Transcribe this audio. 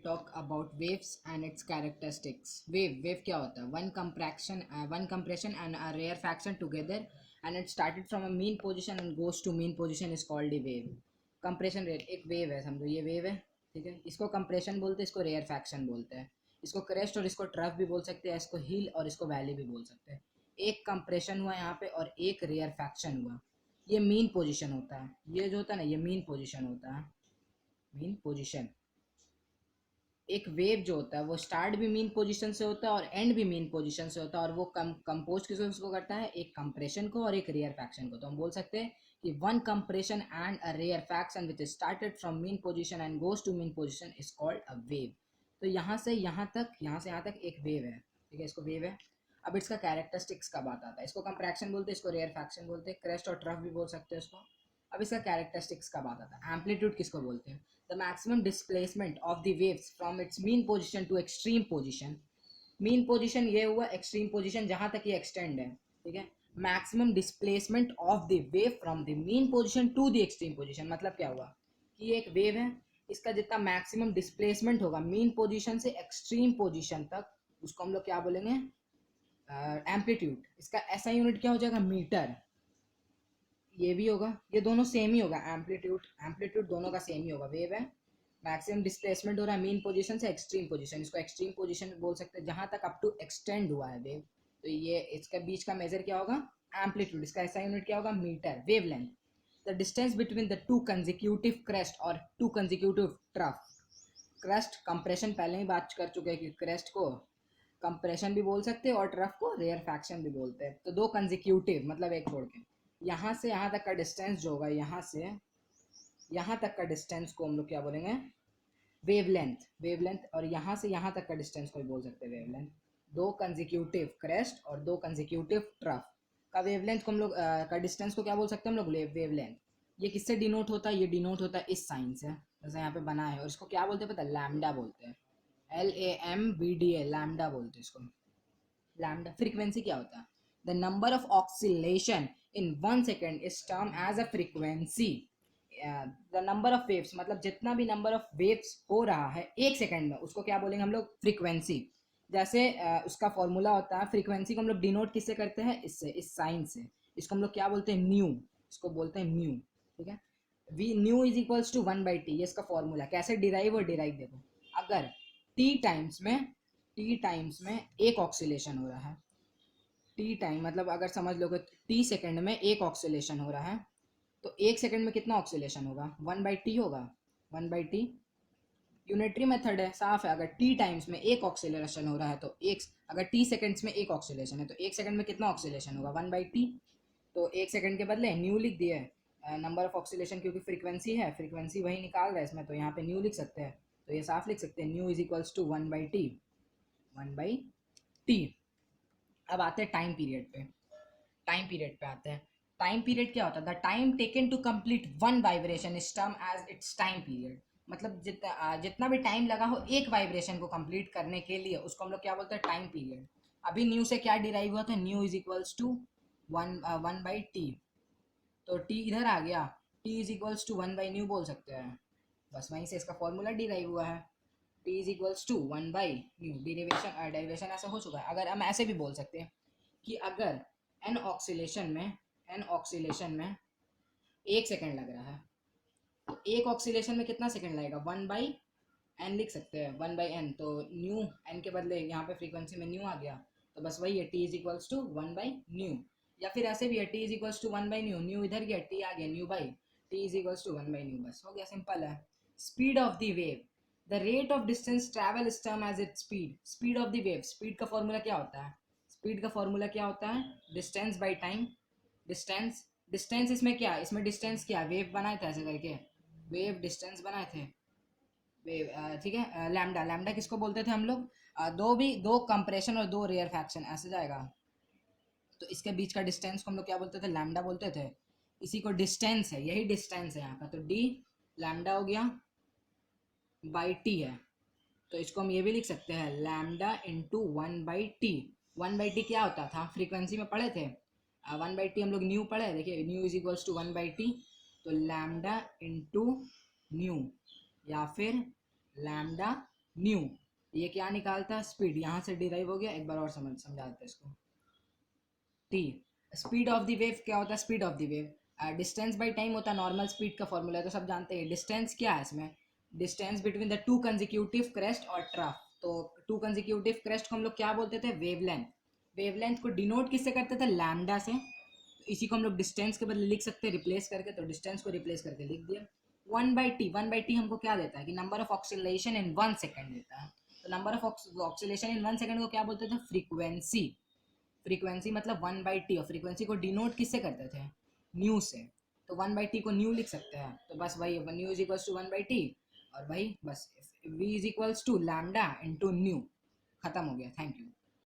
talk about waves and its characteristics. Wave क्या होता है? One compression and a rarefaction together, and it started from a mean position and goes to mean position is called a wave. Compression rate एक wave है, समझो ये wave है, ठीक है. इसको compression बोलते हैं, इसको rarefaction बोलते हैं, इसको crest और इसको trough भी बोल सकते हैं, इसको hill और इसको valley भी बोल सकते हैं. एक compression हुआ यहाँ पे और एक rarefaction हुआ. ये मीन पोजीशन होता है, ये जो होता है ना ये मीन पोजीशन होता है, मीन पोजीशन. एक वेव जो होता है वो स्टार्ट भी मीन पोजीशन से होता है और एंड भी मीन पोजीशन से होता है, और वो कंपोज किसको करता है? एक कंप्रेशन को और एक रेयर फैक्शन को. तो हम बोल सकते हैं कि one compression and a rarefaction which started from mean position and goes to mean position is called a wave. तो यहाँ से यहाँ तक एक वेव है, ठीक है, इसको वेव है. अब इसका कैरेक्टरिस्टिक्स का बात आता है. इसको कंप्रेशन बोलते हैं, इसको रेयर फैक्शन बोलते हैं, क्रेस्ट और ट्रफ भी बोल सकते हैं इसको. अब इसका कैरेक्टरिस्टिक्स का बात आता है. एम्पलीट्यूड किसको बोलते हैं? The maximum displacement of the waves from its mean position to extreme position. Mean position ये हुआ, एक्सट्रीम पोजीशन जहाँ तक ये एक्सटेंड है, ठीक है. Maximum displacement of the wave from the mean position to the extreme position. मतलब क्या हुआ कि एक वेव है, इसका जितना मैक्सिमम डिस्प्लेसमेंट होगा मीन पोजीशन से एक्सट्रीम पोजीशन तक, उसको हम लोग क्या बोलेंगे? एम्पलीट्यूड. इसका ऐसा यूनिट क्या हो जाएगा? मीटर. ये भी होगा, ये दोनों सेम ही होगा. एम्पलीट्यूड दोनों का सेम ही होगा. वेव है, मैक्सिमम डिस्प्लेसमेंट हो रहा है मीन पोजीशन से एक्सट्रीम पोजीशन, इसको एक्सट्रीम पोजीशन बोल सकते हैं जहां तक अप टू एक्सटेंड हुआ है वेव. तो ये इसका बीच का मेजर क्या होगा? एम्पलीट्यूड. इसका ऐसा यूनिट क्या होगा? Metre. Wavelength, the distance between the two consecutive crest और two consecutive trough. Crest compression पहले ही बात कर चुके हैं कि क्रेस्ट को कंप्रेशन भी बोल सकते हैं और ट्रफ को रेयर फैक्शन भी बोलते हैं. तो दो कंसेक्यूटिव मतलब एक छोड़ के, यहाँ से यहाँ तक का डिस्टेंस जो होगा, यहाँ से यहाँ तक का डिस्टेंस को हम लोग क्या बोलेंगे? वेवलेंथ. और यहाँ से यहाँ तक का डिस्टेंस को भी बोल सकते हैं वेवलेंथ. दो कंसेक्यूटिव क्रेस्ट और दो कंसेक्यूटिव ट्रफ का वेवलेंथ को हम लोग का डिस्टेंस को क्या बोल सकते हैं हम लोग? वेवलेंथ. ये किससे डिनोट होता है? ये डिनोट होता है इस साइन से, जैसे यहाँ पे बना है. और इसको क्या बोलते हैं पता है? लैम्डा बोलते हैं. LAMBDA, लैम्डा बोलते हैं इसको. लैम्डा. फ्रीक्वेंसी क्या होता है? The number of oscillation in 1 second is termed as a frequency. The number of waves मतलब जितना भी नंबर ऑफ वेव्स हो रहा है एक सेकंड में, उसको क्या बोलेंगे हम लोग? फ्रीक्वेंसी. जैसे उसका फॉर्मूला होता है, फ्रीक्वेंसी को हम लोग डिनोट किससे करते हैं? इससे, इस साइन से. इसको हम लोग क्या बोलते हैं? म्यू. इसको बोलते हैं म्यू, ठीक है. V nu is equals to 1/t. ये इसका फॉर्मूला. कैसे डिराइव और डिराइव देखो. अगर टी टाइम्स में एक ऑक्सीलेशन हो रहा है, टी टाइम मतलब अगर समझ लोगे टी सेकंड में एक ऑक्सीलेशन हो रहा है, तो एक सेकंड में कितना ऑक्सीलेशन होगा? 1/t होगा. 1/t यूनिटरी मेथड है, साफ है. अगर टी टाइम्स में एक ऑक्सीलेशन हो रहा है तो अगर टी सेकंड्स में एक ऑक्सीलेशन है तो एक सेकंड में कितना ऑक्सीलेशन होगा? 1/t. तो एक सेकंड के बदले न्यू लिख दिए नंबर ऑफ ऑक्सीलेशन, क्योंकि फ्रीक्वेंसी है, फ्रीक्वेंसी वही निकाल रहा है इसमें, तो यहाँ पे न्यू लिख सकते हैं. तो ये साफ लिख सकते हैं, new is equals to 1/t. अब आते हैं टाइम पीरियड पे. आते हैं. टाइम पीरियड क्या होता है? The time taken to complete one vibration is term as its time period. मतलब जितना भी टाइम लगा हो एक वाइब्रेशन को कंप्लीट करने के लिए, उसको हम लोग क्या बोलते हैं? Time period. अभी न्यू से क्या डिराइव हुआ था? Nu is equals to 1/t. तो टी इधर आ गया, टी इज इक्वल्स टू 1/न्यू बोल सकते हैं. बस वहीं से इसका फॉर्मूला डिराइव हुआ है. टी इज इक्वल्स टू 1/न्यू. डेरिवेशन ऐसा हो चुका है. अगर हम ऐसे भी बोल सकते हैं कि अगर एन ऑक्सीलेशन में एक सेकंड लग रहा है, तो एक ऑक्सीलेशन में कितना सेकंड लगेगा? 1/n लिख सकते हैं. 1/n. तो न्यू n के बदले यहाँ पे फ्रीक्वेंसी में न्यू आ गया, तो बस वही है, t इज इक्वल्स टू 1/न्यू. या फिर ऐसे भी है, t इज इक्वल्स टू 1/न्यू. न्यू इधर गया, t आ गया, nu by t is equals to 1/न्यू. बस हो गया, सिंपल है. Speed of the wave, the rate of distance travel is term as its speed. Speed of the wave. Speed का फॉर्मूला क्या होता है? स्पीड का फॉर्मूला क्या होता है? Distance by time. डिस्टेंस इसमें क्या? इसमें डिस्टेंस क्या? वेव बनाए थे ऐसे करके, वेव डिस्टेंस बनाए थे, वेव, ठीक है. लैम्डा किसको बोलते थे हम लोग? दो कंप्रेशन और दो रेयर फैक्शन, ऐसे जाएगा. तो इसके बीच का डिस्टेंस को हम लोग क्या बोलते थे? लैम्डा बोलते थे. इसी को डिस्टेंस है, यही डिस्टेंस है यहाँ का. तो डी लैम्डा हो गया बाई टी है. तो इसको हम ये भी लिख सकते हैं, लैम्डा इंटू 1/t. 1/t क्या होता था? फ्रीक्वेंसी में पढ़े थे. 1/t हम लोग न्यू पढ़े, देखिए new is equals to 1/t. तो लैम्डा इंटू न्यू या फिर लैम्डा न्यू, ये क्या निकालता है, स्पीड, यहाँ से डिराइव हो गया, एक बार और समझा देते इसको। T, speed of the wave क्या होता है, speed of the wave distance by time होता है, नॉर्मल स्पीड का फॉर्मूला है तो सब जानते हैं। डिस्टेंस क्या है इसमें, distance between the to consecutive crest और ट्रफ। तो टू कंजिक्यूटिव क्रेस्ट को हम लोग क्या बोलते थे, वेवलेंथ। वेवलेंथ को डिनोट किससे करते थे, लैम्डा से। तो इसी को हम लोग डिस्टेंस के बदले लिख सकते हैं रिप्लेस करके, तो डिस्टेंस को रिप्लेस करके लिख दिया। 1/t, 1/t हमको क्या देता है कि number of oscillation in 1 second देता है। तो number of oscillation in 1 second को क्या बोलते थे, फ्रीक्वेंसी। फ्रीक्वेंसी मतलब 1/t, और फ्रीक्वेंसी को डिनोट किससे करते थे, न्यू से। तो 1/t को न्यू लिख सकते हैं, तो बस वही new is equals to 1/t, और भाई बस v is equals to lambda into nu, खत्म हो गया। Thank you.